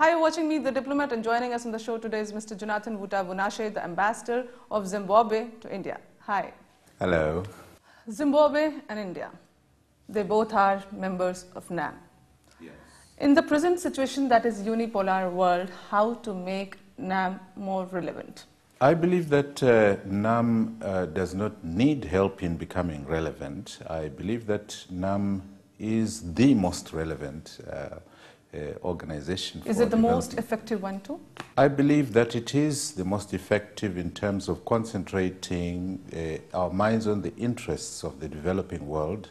Hi, you're watching me, The Diplomat, and joining us on the show today is Mr. Jonathan Wutawunashe, the Ambassador of Zimbabwe to India. Hi. Hello. Zimbabwe and India, they both are members of NAM. Yes. In the present situation that is unipolar world, how to make NAM more relevant? I believe that NAM does not need help in becoming relevant. I believe that NAM is the most relevant organization. Is it the most effective one too? I believe that it is the most effective in terms of concentrating our minds on the interests of the developing world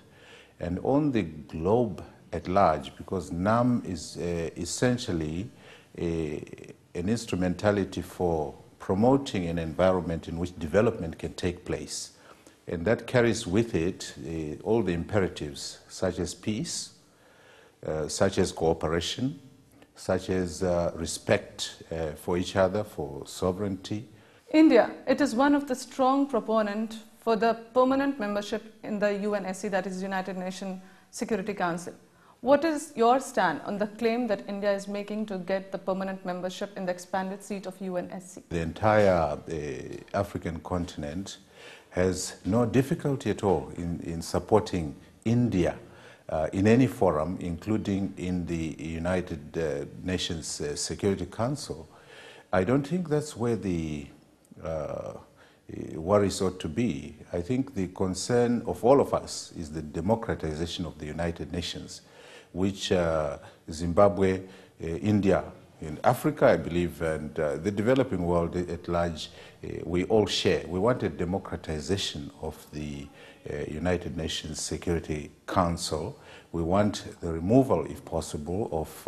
and on the globe at large, because NAM is essentially an instrumentality for promoting an environment in which development can take place. And that carries with it all the imperatives such as peace, such as cooperation, such as respect for each other, for sovereignty. India, it is one of the strong proponents for the permanent membership in the UNSC, that is United Nations Security Council. What is your stand on the claim that India is making to get the permanent membership in the expanded seat of UNSC? The entire African continent has no difficulty at all in supporting India in any forum, including in the United Nations Security Council. I don't think that's where the worries ought to be. I think the concern of all of us is the democratization of the United Nations, which Zimbabwe, India, in Africa, I believe, and the developing world at large, we all share. We want a democratization of the United Nations Security Council. We want the removal, if possible, of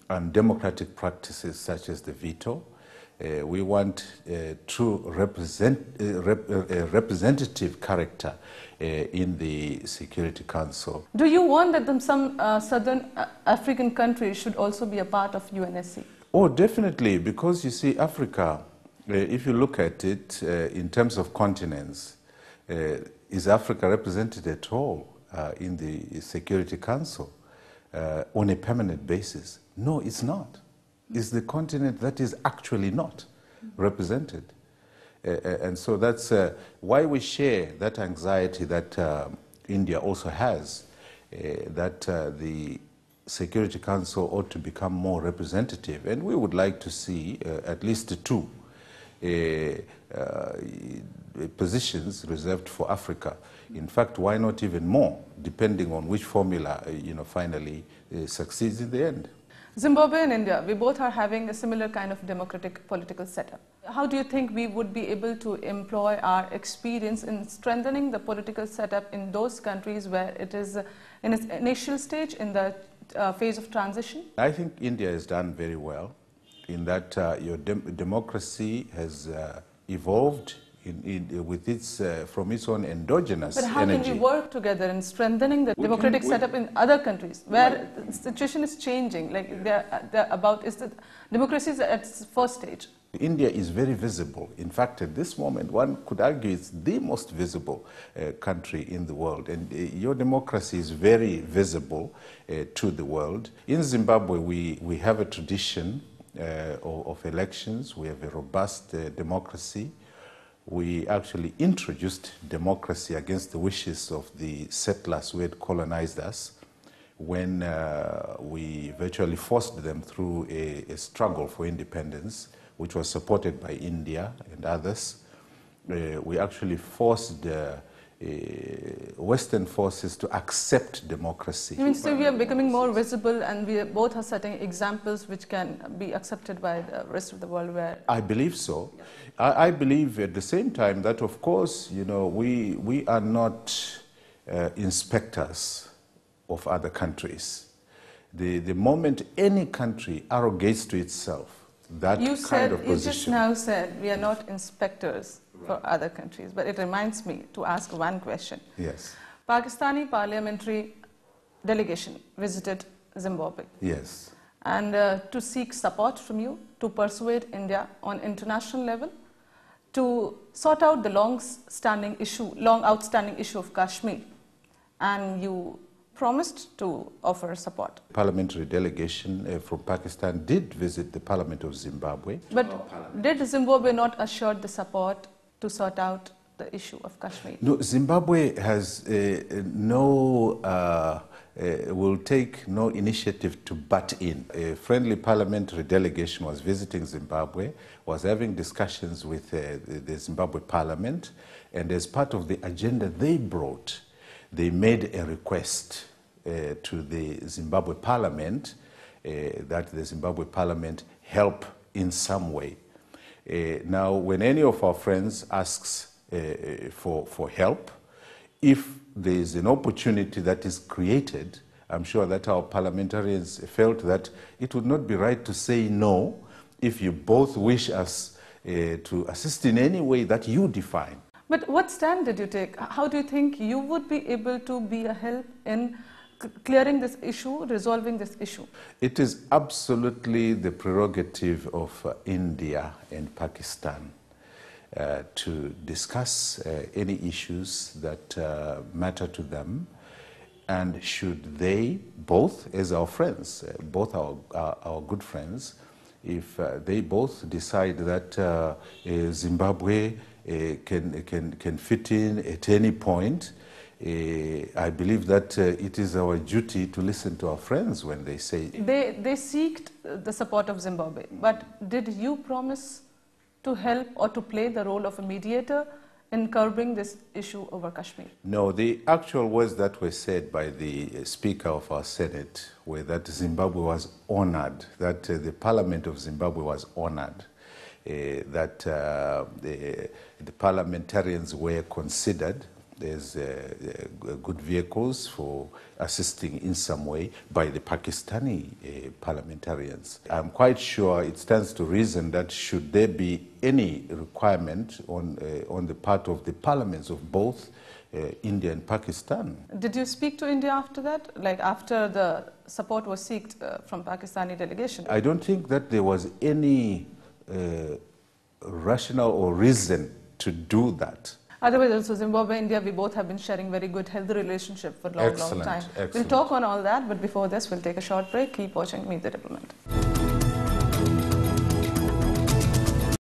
undemocratic practices such as the veto. We want true representative character in the Security Council. Do you want that some southern African countries should also be a part of UNSC? Oh, definitely, because you see, Africa, if you look at it in terms of continents, is Africa represented at all in the Security Council on a permanent basis? No, it's not. It's the continent that is actually not represented. And so that's why we share that anxiety that India also has, that the Security Council ought to become more representative. And we would like to see at least two positions reserved for Africa. In fact, why not even more, depending on which formula finally succeeds in the end. Zimbabwe and India, we both are having a similar kind of democratic political setup. How do you think we would be able to employ our experience in strengthening the political setup in those countries where it is in its initial stage, in the phase of transition? I think India has done very well in that your democracy has evolved with its, from its own endogenous energy. But how can we work together in strengthening the democratic setup in other countries where the situation is changing? Like the democracy is at its first stage. India is very visible. In fact, at this moment, one could argue it's the most visible country in the world. And your democracy is very visible to the world. In Zimbabwe, we have a tradition of elections. We have a robust democracy. We actually introduced democracy against the wishes of the settlers who had colonized us when we virtually forced them through a struggle for independence, which was supported by India and others. We actually forced Western forces to accept democracy. You mean so we are becoming more visible and we both are setting examples which can be accepted by the rest of the world? Where I believe so. I believe at the same time that, of course, we are not inspectors of other countries. The moment any country arrogates to itself that kind of position. You just now said we are not inspectors for other countries, but it reminds me to ask one question. Yes. Pakistani parliamentary delegation visited Zimbabwe. Yes. And to seek support from you to persuade India on international level to sort out the long outstanding issue of Kashmir, and you promised to offer support. Parliamentary delegation from Pakistan did visit the Parliament of Zimbabwe. But did Zimbabwe not assure the support to sort out the issue of Kashmir? No, Zimbabwe has will take no initiative to butt in. A friendly parliamentary delegation was visiting Zimbabwe, was having discussions with the Zimbabwe Parliament, and as part of the agenda they brought, they made a request to the Zimbabwe Parliament that the Zimbabwe Parliament help in some way. Now, when any of our friends asks for help, if there is an opportunity that is created, I'm sure that our parliamentarians felt that it would not be right to say no if you both wish us to assist in any way that you define. But what stand did you take? How do you think you would be able to be a help in clearing this issue, resolving this issue? It is absolutely the prerogative of India and Pakistan to discuss any issues that matter to them, and should they both, as our friends, both our good friends, if they both decide that Zimbabwe can fit in at any point, I believe that it is our duty to listen to our friends when they say... They seeked the support of Zimbabwe, but did you promise to help or to play the role of a mediator in curbing this issue over Kashmir? No, the actual words that were said by the Speaker of our Senate were that Zimbabwe was honored, that the Parliament of Zimbabwe was honored, that the parliamentarians were considered as good vehicles for assisting in some way by the Pakistani parliamentarians. I'm quite sure it stands to reason that should there be any requirement on the part of the parliaments of both India and Pakistan. Did you speak to India after that, like after the support was sought from Pakistani delegation? I don't think that there was any rationale or reason to do that. Otherwise, also Zimbabwe and India, we both have been sharing very good, healthy relationship for a long time. Excellent. We'll talk on all that, but before this, we'll take a short break. Keep watching Meet the Diplomat.